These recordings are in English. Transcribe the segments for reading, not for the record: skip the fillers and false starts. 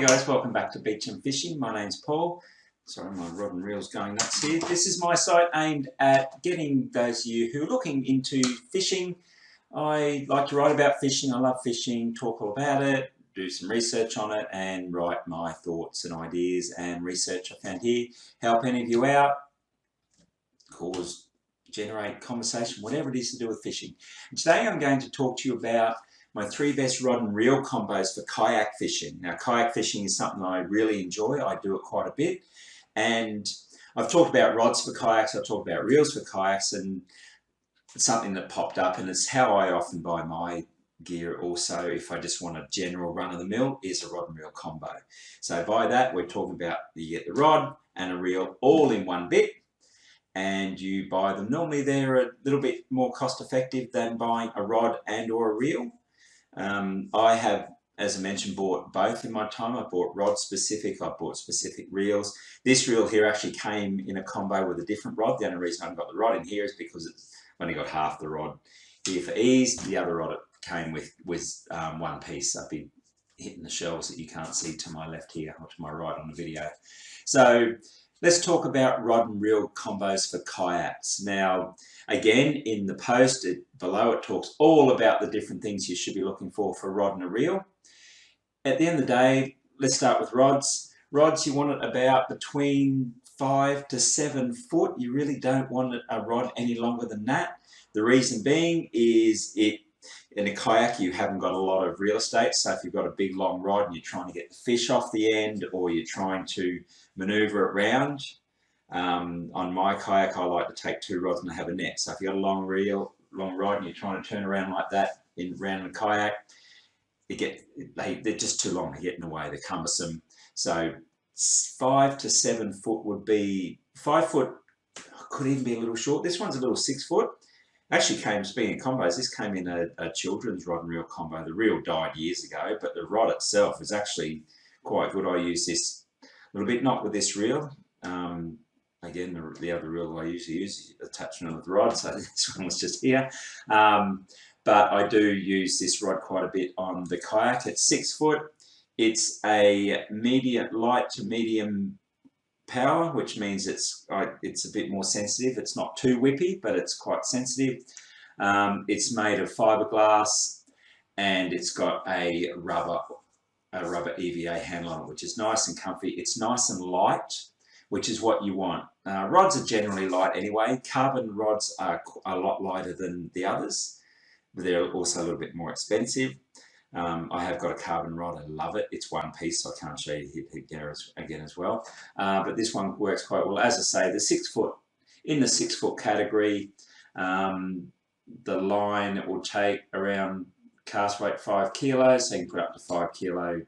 Hey guys, welcome back to Beach and Fishing. My name's Paul. Sorry, my rod and reel's going nuts here. This is my site aimed at getting those of you who are looking into fishing. I like to write about fishing. I love fishing, talk all about it, do some research on it, and write my thoughts and ideas and research I found here. Help any of you out, generate conversation, whatever it is to do with fishing. And today I'm going to talk to you about my 3 best rod and reel combos for kayak fishing. Now, kayak fishing is something I really enjoy. I do it quite a bit. And I've talked about rods for kayaks, I've talked about reels for kayaks, and it's something that popped up, and it's how I often buy my gear also if I just want a general run-of-the-mill, is a rod and reel combo. So by that, we're talking about you get the rod and a reel all in one bit, and you buy them. Normally they're a little bit more cost effective than buying a rod and or a reel. I have, as I mentioned, bought both in my time. I bought rod specific, I bought specific reels. This reel here actually came in a combo with a different rod. The only reason I haven't got the rod in here is because it's only got half the rod here for ease. The other rod it came with was one piece. I've been hitting the shells that you can't see to my left here or to my right on the video. So let's talk about rod and reel combos for kayaks. Now, again, in the post below, it talks all about the different things you should be looking for a rod and a reel. At the end of the day, let's start with rods. Rods, you want it about between 5 to 7 foot. You really don't want a rod any longer than that. The reason being is in a kayak, you haven't got a lot of real estate. So if you've got a big long rod and you're trying to get the fish off the end, or you're trying to maneuver it round, on my kayak, I like to take 2 rods and have a net. So if you've got a long rod and you're trying to turn around like that around the kayak, they're just too long to get in the way. They're cumbersome. So 5 to 7 foot would be 5 foot. Could even be a little short. This one's a little 6 foot. Actually came, speaking of combos, this came in a children's rod and reel combo. The reel died years ago, but the rod itself is actually quite good. I use this a little bit, not with this reel. Again, the other reel I usually use is attachment with the rod, so this one was just here. But I do use this rod quite a bit on the kayak. It's 6 foot. It's a light to medium power, which means it's a bit more sensitive. It's not too whippy, but it's quite sensitive. It's made of fiberglass, and it's got a rubber EVA handle on it, which is nice and comfy. It's nice and light, which is what you want. Rods are generally light anyway. Carbon rods are a lot lighter than the others, but they're also a little bit more expensive. I have got a carbon rod. I love it. It's one piece, so I can't show you here again as well. But this one works quite well. As I say, the 6 foot, in the 6 foot category, the line will take around cast weight 5 kilos, so you can put up to 5 kilo,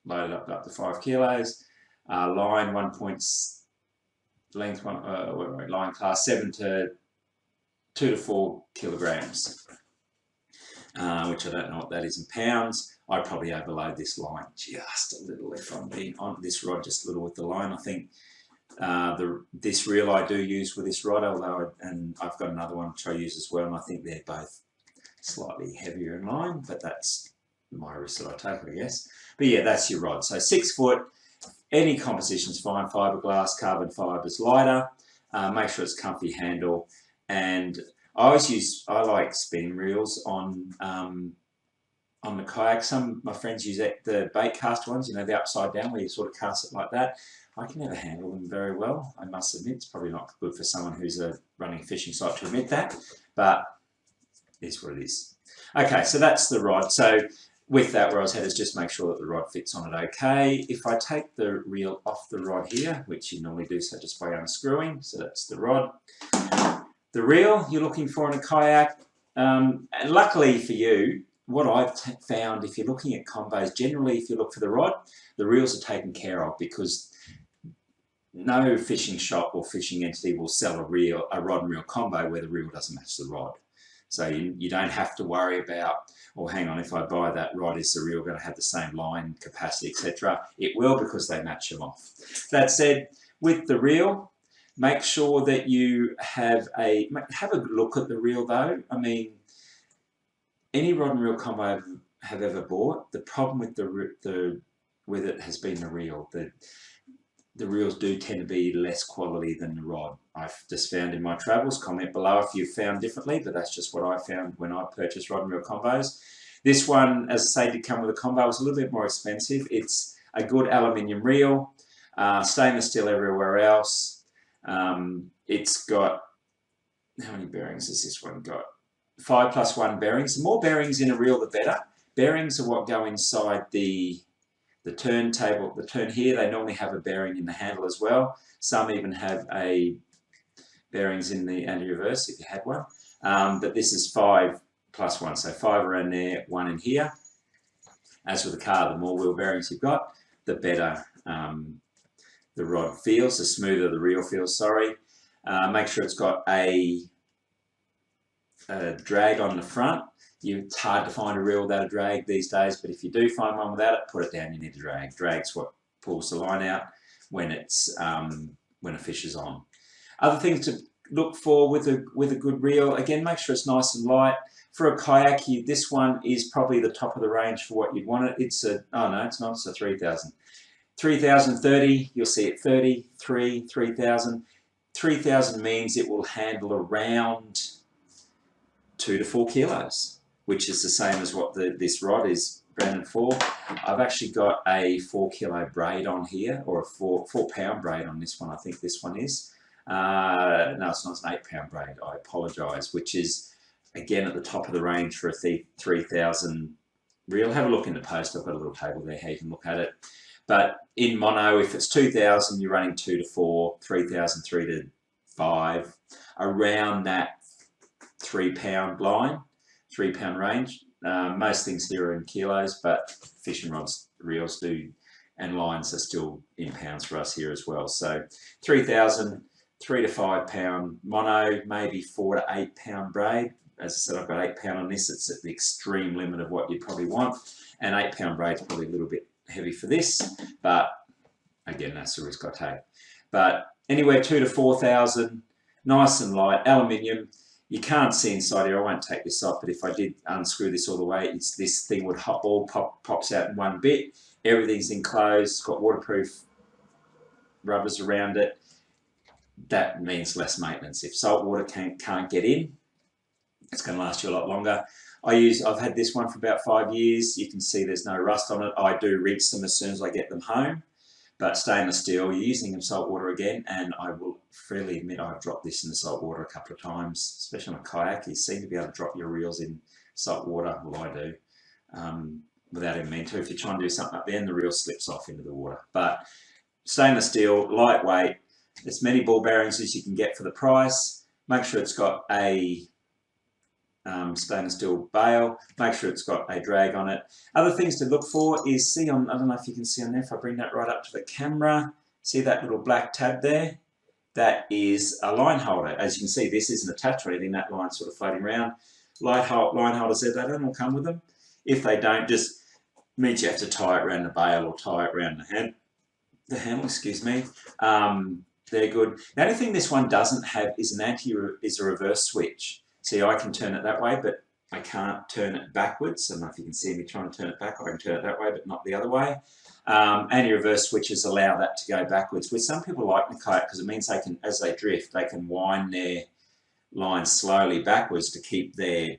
load it up to 5 kilos. Line line class 2 to 4 kilograms. Which I don't know what that is in pounds. I probably overload this line just a little if I'm being on this rod, just a little with the line. I think this reel I do use with this rod, and I've got another one which I use as well, and I think they're both slightly heavier in line, but that's my risk that I take, I guess. But yeah, that's your rod. So 6 foot, any composition's fine. Fiberglass, carbon fibers, lighter. Make sure it's comfy handle, and I like spinning reels on the kayak. Some of my friends use the bait cast ones, you know, the upside down where you sort of cast it like that. I can never handle them very well, I must admit. It's probably not good for someone who's running a fishing site to admit that, but it's what it is. Okay, so that's the rod. So with that, where I was headed is just make sure that the rod fits on it okay. If I take the reel off the rod here, which you normally do so just by unscrewing, so that's the rod. The reel you're looking for in a kayak, and luckily for you, what I've found, if you're looking at combos, generally if you look for the rod, the reels are taken care of, because no fishing shop or fishing entity will sell a rod and reel combo where the reel doesn't match the rod. So you don't have to worry about, oh, hang on, if I buy that rod, is the reel going to have the same line capacity, etc. It will, because they match them off. That said, with the reel, make sure that you have a look at the reel though. I mean, any rod and reel combo I have ever bought, the problem with the with it has been the reel. The reels do tend to be less quality than the rod. I've just found in my travels. Comment below if you've found differently, but that's just what I found when I purchased rod and reel combos. This one, as I say, did come with a combo. It was a little bit more expensive. It's a good aluminium reel, stainless steel everywhere else. It's got, how many bearings has this one got? 5+1 bearings. The more bearings in a reel, the better. Bearings are what go inside the turntable, the turn here. They normally have a bearing in the handle as well. Some even have bearings in the anti-reverse if you had one. But this is 5+1, so 5 around there, 1 in here. As with the car, the more wheel bearings you've got, the better the rod feels, the smoother the reel feels, sorry. Make sure it's got a drag on the front. It's hard to find a reel without a drag these days, but if you do find one without it, put it down. You need a drag. Drag's what pulls the line out when it's when a fish is on. Other things to look for with a good reel, again, make sure it's nice and light. For a kayak, this one is probably the top of the range for what you'd want it. It's a, oh no, it's not, it's a 3000. 3030, you'll see it 30, 3000. 3000 means it will handle around 2 to 4 kilos, which is the same as what this rod is branded for. I've actually got a 4 kilo braid on here, or a 4 pound braid on this one. I think this one is. No, it's not, it's an 8 pound braid. I apologise, which is again at the top of the range for a 3000 reel. Have a look in the post. I've got a little table there how you can look at it. But in mono, if it's 2000, you're running 2 to 4, 3000, 3 to 5, around that 3 pound line, 3 pound range. Most things here are in kilos, but fishing rods, reels do, and lines are still in pounds for us here as well. So 3000, 3 to 5 pound mono, maybe 4 to 8 pound braid. As I said, I've got 8 pound on this. It's at the extreme limit of what you'd probably want. And 8 pound braid is probably a little bit heavy for this, but again, that's the risk I take. But anywhere 2 to 4000, nice and light, aluminium. You can't see inside here. I won't take this off, but if I did unscrew this all the way, this thing would all pops out in one bit. Everything's enclosed. It's got waterproof rubbers around it. That means less maintenance. If salt water can't get in, it's going to last you a lot longer. I've had this one for about 5 years. You can see there's no rust on it. I do rinse them as soon as I get them home. But stainless steel, you're using them salt water again, and I will freely admit I've dropped this in the salt water a couple of times, especially on a kayak. You seem to be able to drop your reels in salt water. Well, I do, without even meaning to. If you try and do something up there, and the reel slips off into the water. But stainless steel, lightweight, as many ball bearings as you can get for the price. Make sure it's got a stainless steel bail. Make sure it's got a drag on it. Other things to look for is, see on, I don't know if you can see on there, if I bring that right up to the camera, see that little black tab there? That is a line holder. As you can see, this isn't attached or anything, that line's sort of floating around. Line holders there, they don't all come with them. If they don't, just means you have to tie it around the bail or tie it around the handle, excuse me. They're good. The only thing this one doesn't have is a reverse switch. See, I can turn it that way, but I can't turn it backwards. I don't know if you can see me trying to turn it back. I can turn it that way, but not the other way. Anti-reverse switches allow that to go backwards, which some people like in the kayak because it means they can, as they drift, they can wind their line slowly backwards to keep their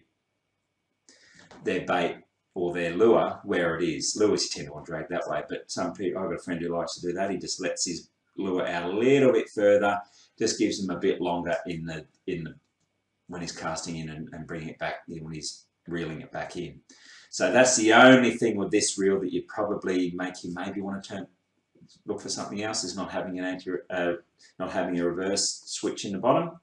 bait or their lure where it is. Lures you tend to want to drag that way, but some people, I've got a friend who likes to do that. He just lets his lure out a little bit further, just gives them a bit longer in the when he's casting in and bringing it back in when he's reeling it back in. So that's the only thing with this reel that you probably make you maybe want to look for something else, is not having a reverse switch in the bottom.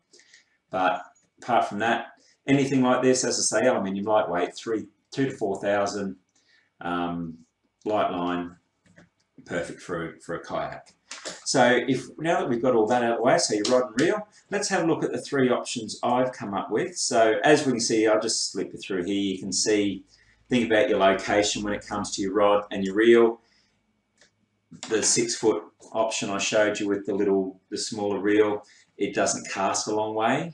But apart from that, anything like this, as I say, aluminium, lightweight, 2 to 4000, light line, perfect for a kayak. So now that we've got all that out of the way, so your rod and reel, let's have a look at the 3 options I've come up with. So as we can see, I'll just slip it through here. You can see, think about your location when it comes to your rod and your reel. The 6-foot option I showed you with the smaller reel, it doesn't cast a long way.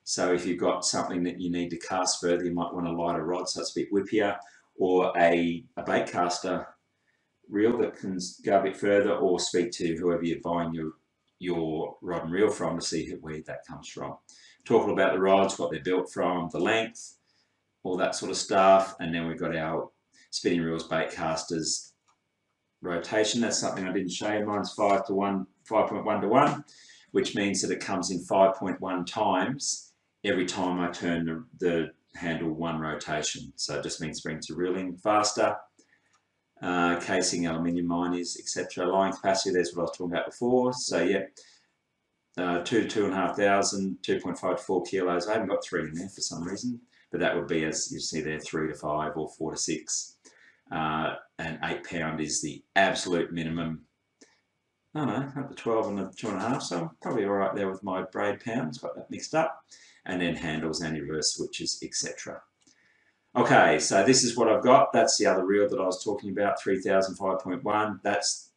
So if you've got something that you need to cast further, you might want a lighter rod so it's a bit whippier, or a bait caster reel that can go a bit further, or speak to whoever you're buying your rod and reel from to see where that comes from. Talk all about the rods, what they're built from, the length, all that sort of stuff, and then we've got our spinning reels, bait casters, rotation. That's something I didn't show you. Mine's 5 to 1, 5.1 to 1, which means that it comes in 5.1 times every time I turn the handle one rotation. So it just means brings the reeling faster. Casing, aluminium miners, etc. Line capacity, there's what I was talking about before. So yeah, 2 to 2,500, 2.5 to 4 kilos. I haven't got 3 in there for some reason, but that would be, as you see there, 3 to 5 or 4 to 6. And 8 pound is the absolute minimum. No, up to 12 and a 2.5, so I'm probably all right there with my braid pounds, got that mixed up. And then handles, anti-reverse switches, etc. Okay, so this is what I've got. That's the other reel that I was talking about, 3000 5.1. That's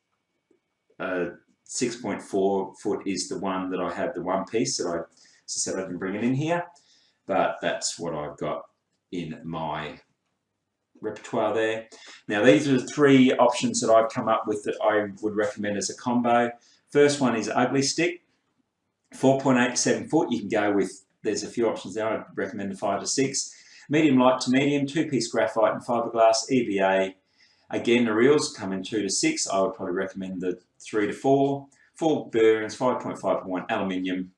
6.4 foot is the one that I have, the one piece that as I said, I can bring it in here, but that's what I've got in my repertoire there. Now these are the 3 options that I've come up with that I would recommend as a combo. First one is ugly stick, 4.8 to 7 foot. You can go with, there's a few options there. I'd recommend the 5 to 6. Medium light to medium, 2-piece graphite and fiberglass, EVA. Again, the reels come in 2 to 6. I would probably recommend the 3 to 4. 4 bearings, 5.5 to 1 aluminium.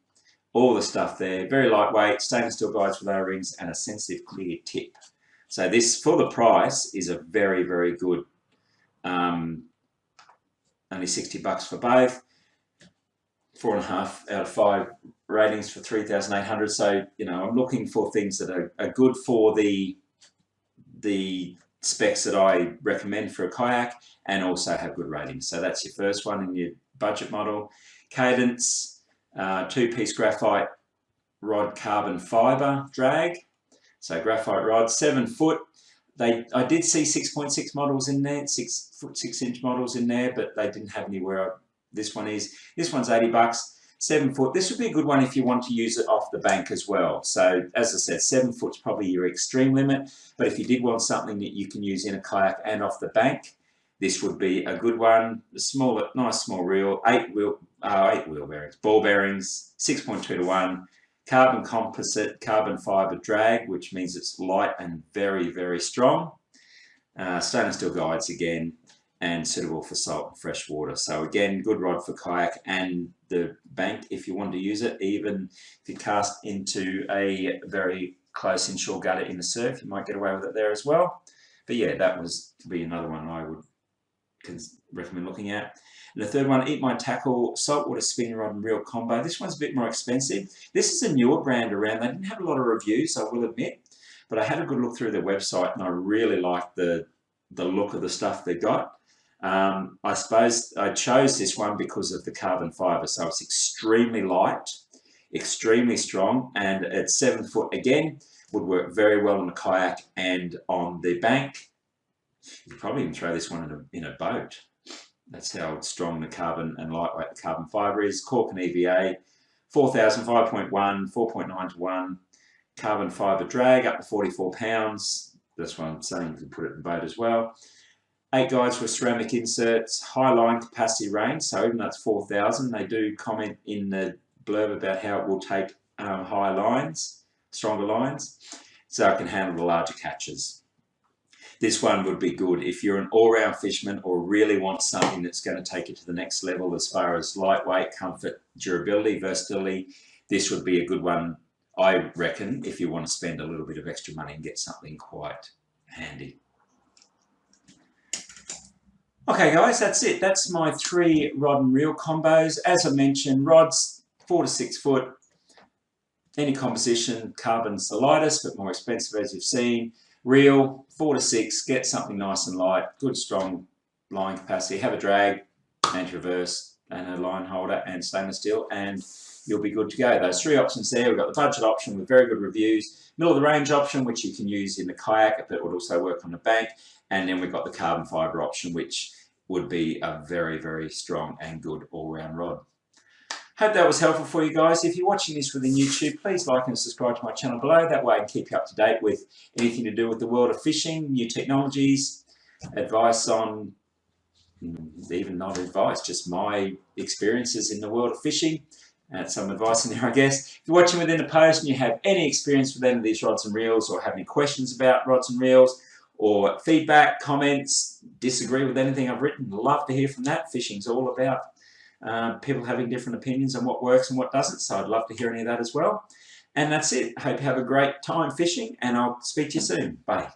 All the stuff there. Very lightweight, stainless steel guides with O-rings and a sensitive clear tip. So this, for the price, is a very, very good, only $60 for both. 4.5 out of 5 ratings for 3,800. So, you know, I'm looking for things that are good for the specs that I recommend for a kayak and also have good ratings. So that's your first one in your budget model. Cadence, 2-piece graphite rod carbon fiber drag. So graphite rod, 7 foot. I did see 6.6 models in there, 6 foot 6 inch models in there, but they didn't have anywhere. This one is. This one's $80, 7 foot. This would be a good one if you want to use it off the bank as well. So as I said, 7 foot's probably your extreme limit, but if you did want something that you can use in a kayak and off the bank, this would be a good one. A small, nice small reel, 8 wheel bearings, ball bearings, 6.2 to 1. Carbon composite, carbon fiber drag, which means it's light and very, very strong. Stainless steel guides again, and suitable for salt and fresh water. So again, good rod for kayak and the bank if you want to use it. Even if you cast into a very close inshore gutter in the surf, you might get away with it there as well. But yeah, that was to be another one I would recommend looking at. And the third one, Eat My Tackle saltwater spinning rod and reel combo. This one's a bit more expensive. This is a newer brand around. They didn't have a lot of reviews, I will admit, but I had a good look through their website and I really liked the look of the stuff they got. I suppose I chose this one because of the carbon fiber. So it's extremely light, extremely strong, and at 7 foot again, would work very well on a kayak and on the bank. You could probably even throw this one in a boat. That's how strong the carbon and lightweight the carbon fiber is. Cork and EVA, 4,000, 5.1, 4.9 to 1. Carbon fiber drag up to 44 pounds. That's why I'm saying you can put it in the boat as well. 8 guides with ceramic inserts, high line capacity range. So even though it's 4,000, they do comment in the blurb about how it will take high lines, stronger lines, so it can handle the larger catches. This one would be good if you're an all-round fisherman or really want something that's going to take you to the next level as far as lightweight, comfort, durability, versatility. This would be a good one, I reckon, if you want to spend a little bit of extra money and get something quite handy. Okay guys, that's it. That's my 3 rod and reel combos. As I mentioned, rods 4 to 6 foot, any composition, carbon's the lightest but more expensive as you've seen. Reel 4 to 6, get something nice and light, good strong line capacity, have a drag, anti-reverse and a line holder and stainless steel, and you'll be good to go. Those 3 options there. We've got the budget option with very good reviews, middle of the range option which you can use in the kayak but would also work on the bank, and then we've got the carbon fiber option which would be a very, very strong and good all-round rod. Hope that was helpful for you guys. If you're watching this within YouTube, please like and subscribe to my channel below. That way I can keep you up to date with anything to do with the world of fishing, new technologies, advice on even not advice, just my experiences in the world of fishing. Some advice in there, I guess. If you're watching within the post and you have any experience with any of these rods and reels, or have any questions about rods and reels, or feedback, comments, disagree with anything I've written, love to hear from that. Fishing's all about people having different opinions on what works and what doesn't, so I'd love to hear any of that as well. And that's it. Hope you have a great time fishing, and I'll speak to you soon. Bye.